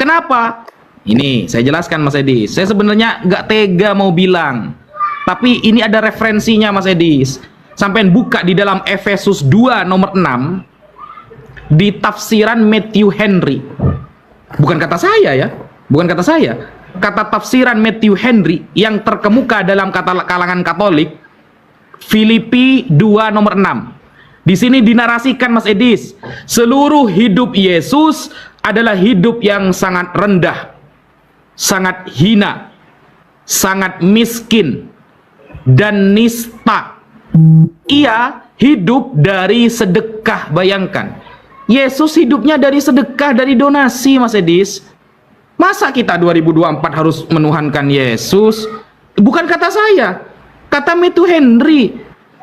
Kenapa? Ini saya jelaskan Mas Edis. Saya sebenarnya nggak tega mau bilang, tapi ini ada referensinya Mas Edis. Sampai buka di dalam Efesus 2 nomor 6 di tafsiran Matthew Henry. Bukan kata saya ya, bukan kata saya. Kata tafsiran Matthew Henry yang terkemuka dalam kalangan Katolik, Filipi 2 nomor 6. Di sini dinarasikan Mas Edis, seluruh hidup Yesus adalah hidup yang sangat rendah, sangat hina, sangat miskin, dan nista. Ia hidup dari sedekah. Bayangkan, Yesus hidupnya dari sedekah, dari donasi Mas Edis. Masa kita 2024 harus menuhankan Yesus? Bukan kata saya, kata Matthew Henry.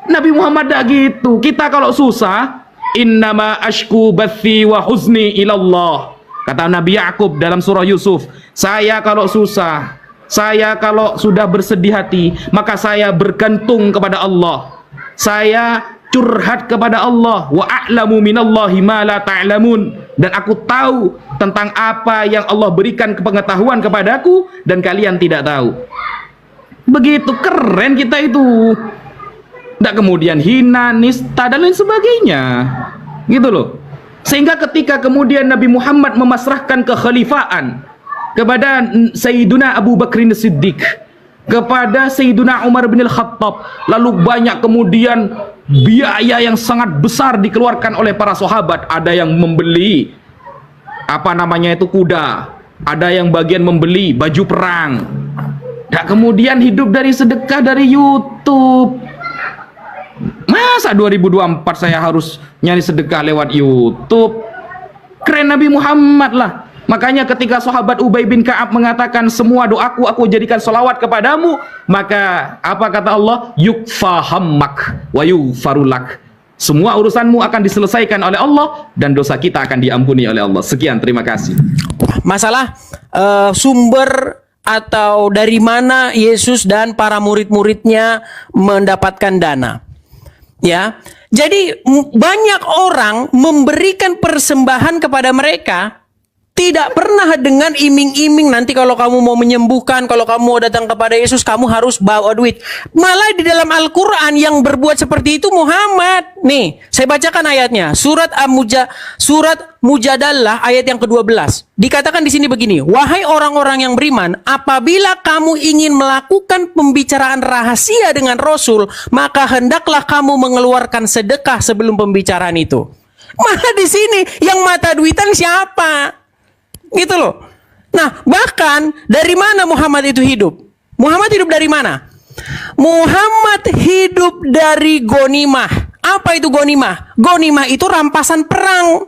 Nabi Muhammad dah gitu. Kita kalau susah, innama ashku bathi wa huzni ilallah. Kata Nabi Yakub dalam surah Yusuf, saya kalau susah, saya kalau sudah bersedih hati, maka saya bergantung kepada Allah. Saya curhat kepada Allah. Wa a'lamu minallahi ma la ta'lamun. Dan aku tahu tentang apa yang Allah berikan pengetahuan kepadaku dan kalian tidak tahu. Begitu keren kita itu. Tidak kemudian hina, nista, dan lain sebagainya. Gitu loh. Sehingga ketika kemudian Nabi Muhammad memasrahkan kekhalifahan kepada Sayyiduna Abu Bakrin Siddiq, kepada Sayyiduna Umar bin Al-Khattab, lalu banyak kemudian biaya yang sangat besar dikeluarkan oleh para sahabat. Ada yang membeli apa namanya itu kuda, ada yang bagian membeli baju perang. Dan kemudian hidup dari sedekah dari YouTube. Masa 2024 saya harus nyari sedekah lewat YouTube? Keren Nabi Muhammad lah. Makanya ketika sahabat Ubay bin Ka'ab mengatakan, semua doaku aku jadikan salawat kepadamu, maka apa kata Allah? Yukfahammak wa yufarulak. Semua urusanmu akan diselesaikan oleh Allah dan dosa kita akan diampuni oleh Allah. Sekian, terima kasih. Masalah sumber atau dari mana Yesus dan para murid-muridnya mendapatkan dana. Ya, jadi banyak orang memberikan persembahan kepada mereka, tidak pernah dengan iming-iming nanti kalau kamu mau menyembuhkan, kalau kamu mau datang kepada Yesus kamu harus bawa duit. Malah di dalam Al-Quran yang berbuat seperti itu Muhammad. Nih, saya bacakan ayatnya. Surat Mujadalah ayat yang ke-12. Dikatakan di sini begini, wahai orang-orang yang beriman, apabila kamu ingin melakukan pembicaraan rahasia dengan Rasul, maka hendaklah kamu mengeluarkan sedekah sebelum pembicaraan itu. Malah di sini yang mata duitan siapa? Gitu loh. Nah, bahkan dari mana Muhammad itu hidup? Muhammad hidup dari mana? Muhammad hidup dari gonimah. Apa itu gonimah? Gonimah itu rampasan perang.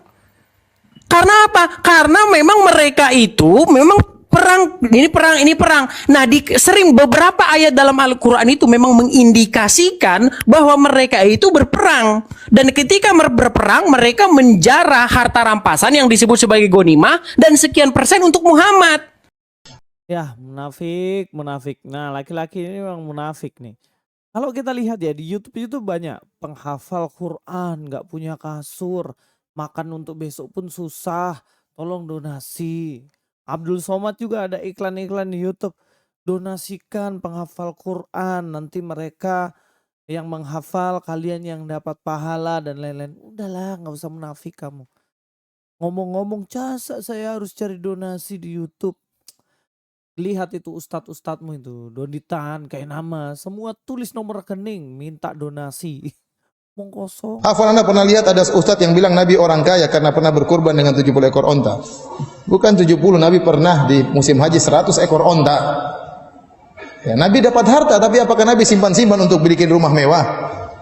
Karena apa? Karena memang mereka itu memang perang, ini perang. Nah, sering beberapa ayat dalam Al-Quran itu memang mengindikasikan bahwa mereka itu berperang. Dan ketika berperang, mereka menjarah harta rampasan yang disebut sebagai ghanimah dan sekian persen untuk Muhammad. Ya, munafik. Nah, laki-laki ini memang munafik nih. Kalau kita lihat ya di YouTube itu banyak penghafal Quran, nggak punya kasur, makan untuk besok pun susah, tolong donasi. Abdul Somad juga ada iklan-iklan di YouTube. Donasikan penghafal Quran, nanti mereka yang menghafal, kalian yang dapat pahala dan lain-lain. Udahlah, nggak usah munafik kamu. Ngomong-ngomong, jasa saya harus cari donasi di YouTube. Lihat itu ustadz-ustadzmu itu, ditahan kayak nama, semua tulis nomor rekening, minta donasi. Ngomong kosong. Hafal, Anda pernah lihat ada ustadz yang bilang Nabi orang kaya karena pernah berkurban dengan 70 ekor onta? Bukan 70, Nabi pernah di musim haji 100 ekor onta. Ya, Nabi dapat harta, tapi apakah Nabi simpan-simpan untuk belikan rumah mewah,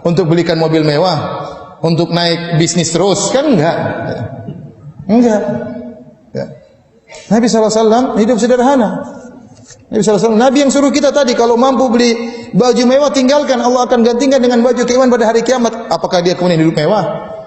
untuk belikan mobil mewah, untuk naik bisnis terus? Kan enggak. Enggak. Ya. Nabi SAW hidup sederhana. Nabi SAW, Nabi yang suruh kita tadi kalau mampu beli baju mewah tinggalkan, Allah akan gantikan dengan baju keimanan pada hari kiamat. Apakah dia kemudian hidup mewah?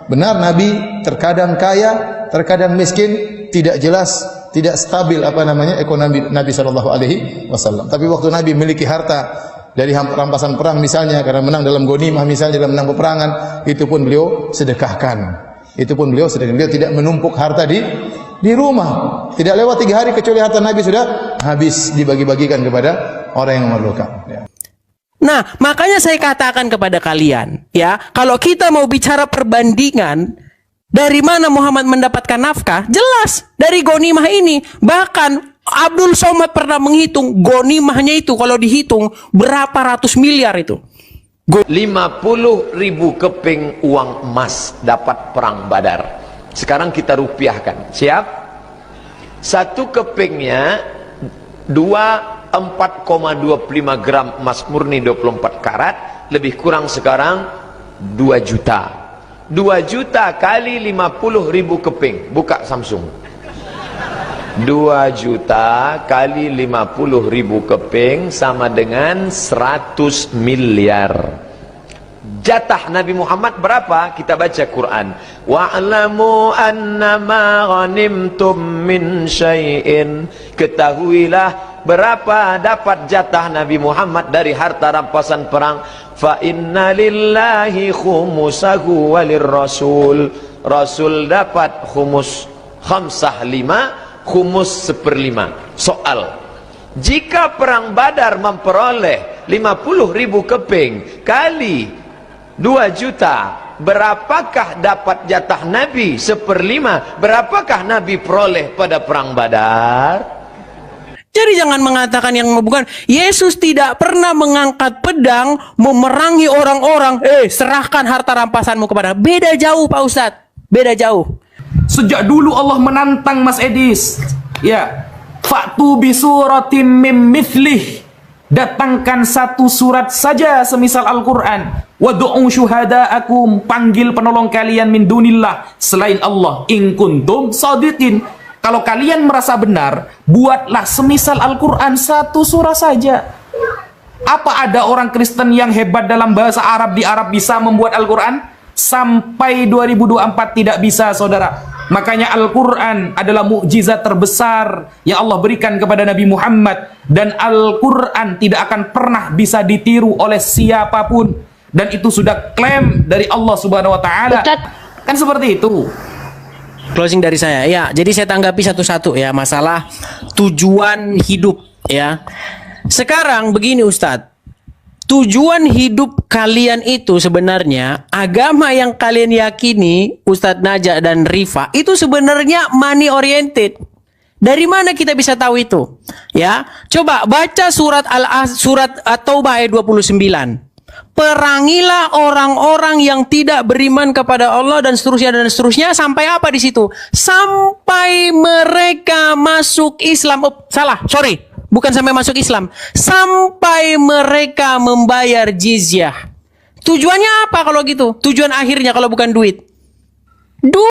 Benar, Nabi terkadang kaya, terkadang miskin, tidak jelas, tidak stabil ekonomi Nabi SAW. Tapi waktu Nabi memiliki harta dari rampasan perang misalnya, karena menang dalam ghanimah misalnya, dalam menang peperangan, itu pun beliau sedekahkan. Beliau tidak menumpuk harta di di rumah. Tidak lewat 3 hari kecuali harta Nabi sudah habis dibagi-bagikan kepada orang yang memerlukan. Ya. Nah, makanya saya katakan kepada kalian, ya, kalau kita mau bicara perbandingan, dari mana Muhammad mendapatkan nafkah? Jelas, dari ghanimah ini. Bahkan Abdul Somad pernah menghitung ghanimahnya itu kalau dihitung berapa ratus miliar itu. 50.000 keping uang emas dapat perang Badar. Sekarang kita rupiahkan. Siap? Satu kepingnya 4,25 gram emas murni 24 karat, lebih kurang sekarang 2 juta. 2 juta kali 50.000 keping. Buka Samsung. 2 juta kali 50.000 keping sama dengan 100 miliar. Jatah Nabi Muhammad berapa? Kita baca Quran. Wa'lamu annama ghanimtum min syai'in. Ketahuilah berapa dapat jatah Nabi Muhammad dari harta rampasan perang. Fa inna lillahi khumusahu walir rasul. Rasul dapat khumus khamsah 5, khumus 1/5. Soal, jika perang Badar memperoleh 50.000 keping kali 2 juta, berapakah dapat jatah Nabi 1/5? Berapakah Nabi peroleh pada perang Badar? Jadi jangan mengatakan yang bukan. Yesus tidak pernah mengangkat pedang memerangi orang-orang. Serahkan harta rampasanmu kepada. Beda jauh Pak Ustadz. Beda jauh. Sejak dulu Allah menantang Mas Edis. Ya. Fa'tu bi suratim mim mithlih. Datangkan satu surat saja semisal Al-Quran. Wadu'u syuhada'akum. Panggil penolong kalian min dunillah. Selain Allah. In kuntum sadiqin. Kalau kalian merasa benar, buatlah semisal Al-Quran satu surah saja. Apa ada orang Kristen yang hebat dalam bahasa Arab di Arab bisa membuat Al-Quran? Sampai 2024 tidak bisa, saudara. Makanya Al-Quran adalah mukjizat terbesar yang Allah berikan kepada Nabi Muhammad. Dan Al-Quran tidak akan pernah bisa ditiru oleh siapapun. Dan itu sudah klaim dari Allah Subhanahu Wa Taala. Kan seperti itu. Closing dari saya. Ya, jadi saya tanggapi satu-satu ya masalah tujuan hidup ya. Sekarang begini Ustadz. Tujuan hidup kalian itu sebenarnya agama yang kalian yakini Ustadz Najak dan Rifa itu sebenarnya money oriented. Dari mana kita bisa tahu itu? Ya, coba baca surat At-Taubah ayat 29. Perangilah orang-orang yang tidak beriman kepada Allah dan seterusnya sampai apa di situ? Sampai mereka masuk Islam. Bukan sampai masuk Islam. Sampai mereka membayar jizyah. Tujuannya apa kalau gitu? Tujuan akhirnya kalau bukan duit.